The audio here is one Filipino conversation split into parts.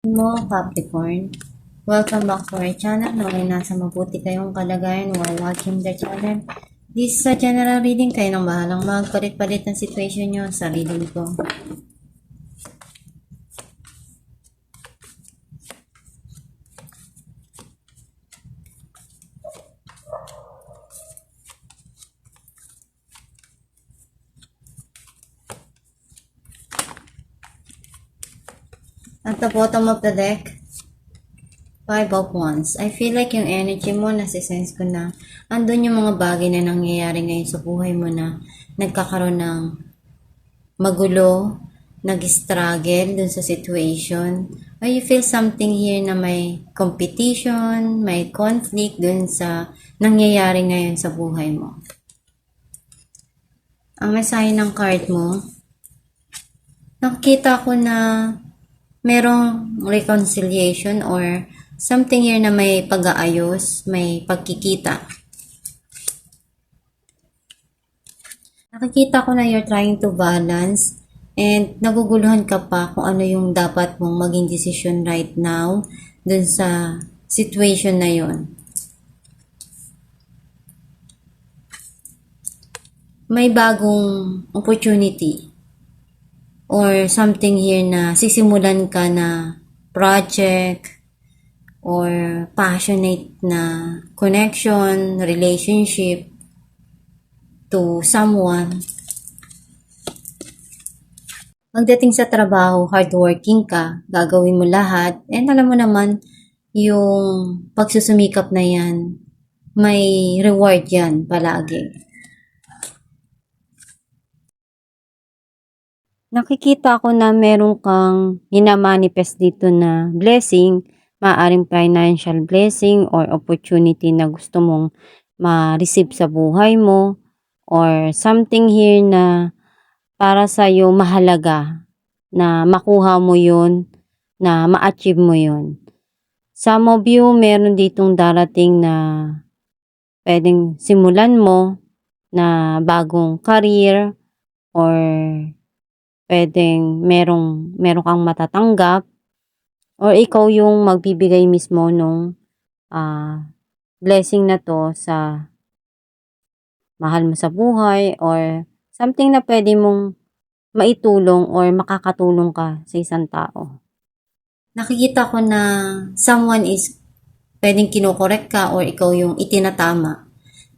Mo, Capricorn. Welcome back to our channel. Naway nasa mabuti kayong kalagayan while watching the channel. This is a general reading. Kayo nang bahalang magpalit-palit ng situation nyo sa reading ko. At the bottom of the deck, Five of Wands. I feel like yung energy mo, nasisense ko na andun yung mga bagay na nangyayari ngayon sa buhay mo na nagkakaroon ng magulo, nag-struggle dun sa situation. Or you feel something here na may competition, may conflict dun sa nangyayari ngayon sa buhay mo. Ang mensahe ng card mo, nakikita ko na merong reconciliation or something here na may pag-aayos, may pagkikita. Nakikita ko na you're trying to balance and naguguluhan ka pa kung ano yung dapat mong maging decision right now dun sa situation na yon. May bagong opportunity or something here na sisimulan ka na project or passionate na connection, relationship to someone. Pagdating sa trabaho, hardworking ka, gagawin mo lahat, and alam mo naman, yung pagsusumikap na yan, may reward yan palagi. Nakikita ko na meron kang hinamanifest dito na blessing, maaaring financial blessing or opportunity na gusto mong ma-receive sa buhay mo or something here na para sa iyo mahalaga na makuha mo yun, na ma-achieve mo yun. Some of you, meron ditong darating na pwedeng simulan mo na bagong career or pwedeng meron kang matatanggap or ikaw yung magbibigay mismo nung blessing na to sa mahal mo sa buhay or something na pwede mong maitulong or makakatulong ka sa isang tao. Nakikita ko na someone is pwedeng kinokorek ka or ikaw yung itinatama.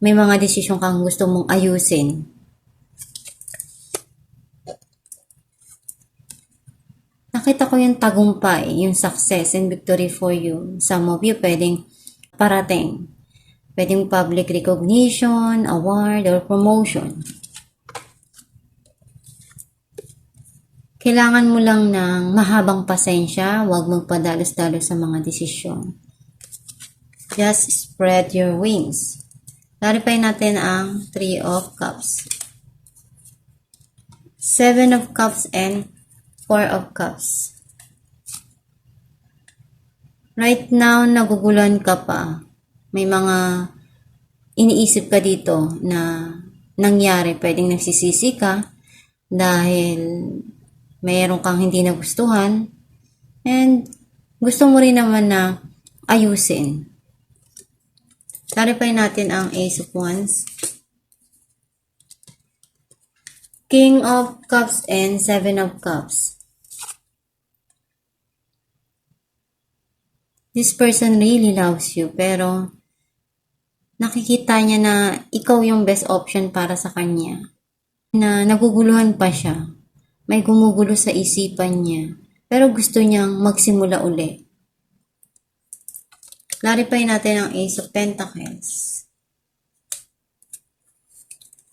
May mga desisyon kang gusto mong ayusin. Nakita ko yung tagumpay, yung success and victory for you. Some of you pwedeng parating. Pwedeng public recognition, award, or promotion. Kailangan mo lang ng mahabang pasensya, huwag magpadalos-dalos sa mga desisyon. Just spread your wings. Clarify natin ang Three of Cups. Seven of Cups and Four of Cups. Right now, naguguluhan ka pa. May mga iniisip ka dito na nangyari. Pwedeng nagsisisi ka dahil mayroon kang hindi nagustuhan and gusto mo rin naman na ayusin. Clarify natin ang Ace of Wands, King of Cups and Seven of Cups. This person really loves you, pero nakikita niya na ikaw yung best option para sa kanya. Na naguguluhan pa siya. May gumugulo sa isipan niya. Pero gusto niyang magsimula uli. Clarify natin ang Ace of Pentacles,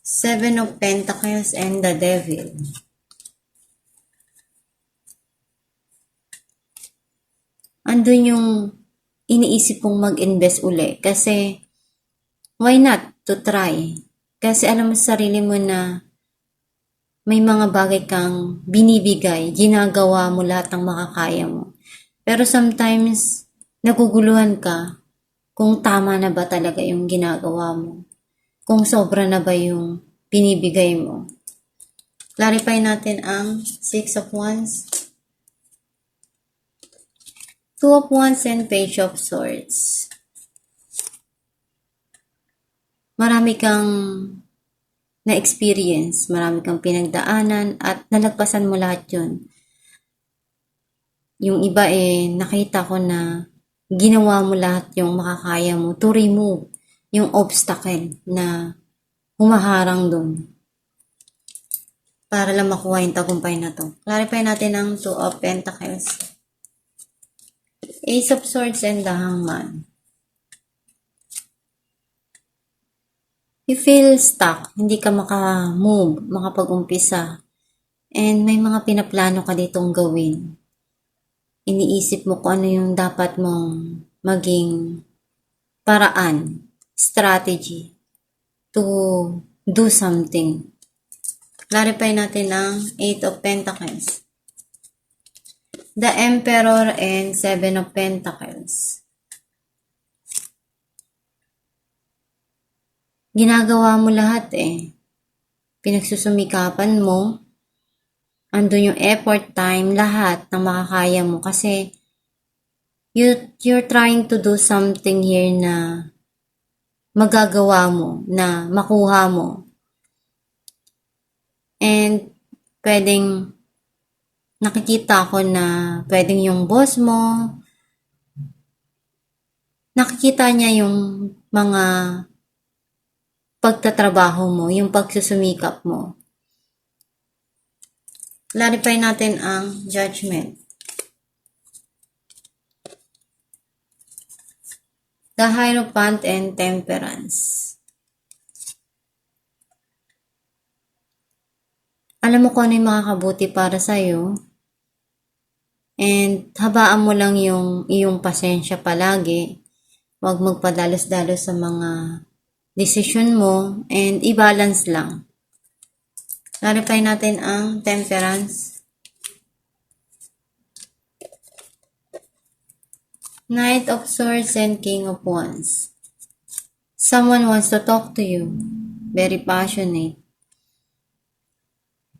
Seven of Pentacles and the Devil. Andun yung iniisip kong mag-invest uli. Kasi, why not to try? Kasi alam mo sa sarili mo na may mga bagay kang binibigay, ginagawa mo lahat ng makakaya mo. Pero sometimes, naguguluhan ka kung tama na ba talaga yung ginagawa mo. Kung sobra na ba yung binibigay mo. Clarify natin ang Six of Wands, Two of Wands and Page of Swords. Marami kang na-experience, marami kang pinagdaanan at nalagpasan mo lahat yun. Yung iba nakita ko na ginawa mo lahat yung makakaya mo to remove yung obstacle na humaharang dun para lang makuha yung tagumpay na to. Clarify natin ang Two of Pentacles, Ace of Swords, and the Hangman. You feel stuck, hindi ka maka-move, makapag-umpisa, and may mga pinaplano ka ditong gawin. Iniisip mo kung ano yung dapat mong maging paraan, strategy to do something. Clarify natin ang Eight of Pentacles, the Emperor, and Seven of Pentacles. Ginagawa mo lahat pinagsusumikapan mo, andun yung effort, time, lahat ng makakaya mo kasi you're trying to do something here na magagawa mo, na makuha mo. And pwedeng nakikita ko na pwedeng yung boss mo, nakikita niya yung mga pagtatrabaho mo, yung pagsusumikap mo. Clarify natin ang Judgment, the Hierophant, and Temperance. Alam mo kung ano yung makakabuti para sa'yo, and habaan mo lang yung iyong pasensya palagi. Huwag magpadalos-dalos sa mga desisyon mo, and i-balance lang. Clarify natin ang Temperance, Knight of Swords, and King of Wands. Someone wants to talk to you. Very passionate.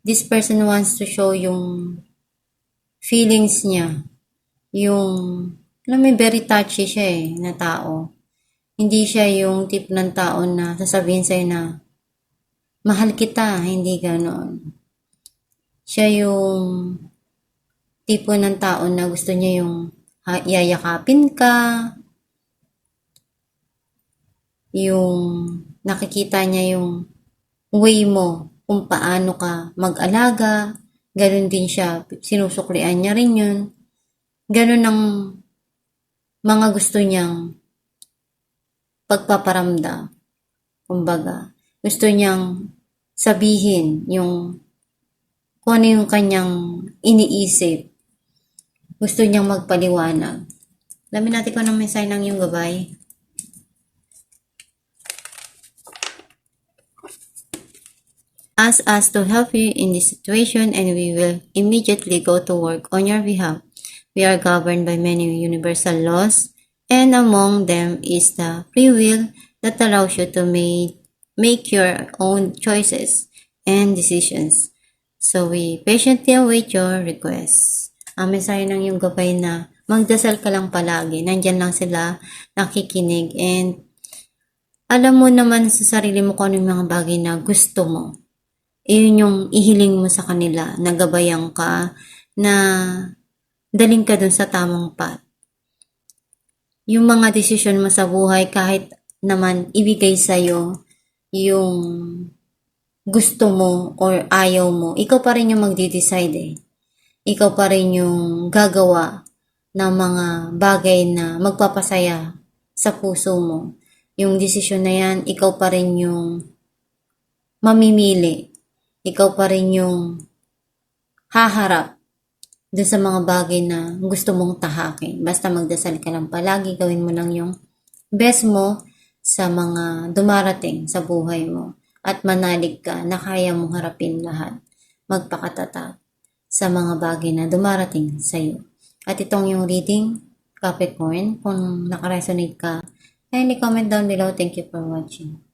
This person wants to show yung feelings niya. Yung, alam mo, very touchy siya na tao. Hindi siya yung tip ng tao na sasabihin sa'yo na, mahal kita, hindi gano'n. Siya yung tipo ng tao na gusto niya yung yayakapin ka, yung nakikita niya yung way mo kung paano ka mag-alaga, gano'n din siya, sinusuklian niya rin yun. Gano'n ang mga gusto niyang pagpaparamdam. Kumbaga, gusto niyang sabihin yung kung ano yung kanyang iniisip. Gusto niyang magpaliwanag. Alamin natin kung anong mensahe ng iyong gabay. Ask us to help you in this situation and we will immediately go to work on your behalf. We are governed by many universal laws, and among them is the free will that allows you to make your own choices and decisions. So we patiently await your requests. Ang mensahe ng iyong gabay na magdasal ka lang palagi. Nandyan lang sila nakikinig, and alam mo naman sa sarili mo kung ano yung mga bagay na gusto mo. Iyon yung ihiling mo sa kanila, nagabayan ka, na daling ka dun sa tamang path. Yung mga desisyon mo sa buhay, kahit naman ibigay sa'yo yung gusto mo or ayaw mo, ikaw pa rin yung magde-decide Ikaw pa rin yung gagawa ng mga bagay na magpapasaya sa puso mo. Yung desisyon na yan, ikaw pa rin yung mamimili. Ikaw pa rin yung haharap doon sa mga bagay na gusto mong tahakin. Basta magdasal ka lang palagi, gawin mo lang yung best mo sa mga dumarating sa buhay mo. At manalig ka na kaya mong harapin lahat. Magpakatatag sa mga bagay na dumarating sa iyo. At itong yung reading, Capricorn, kung nakaresonate ka, kindly comment down below. Thank you for watching.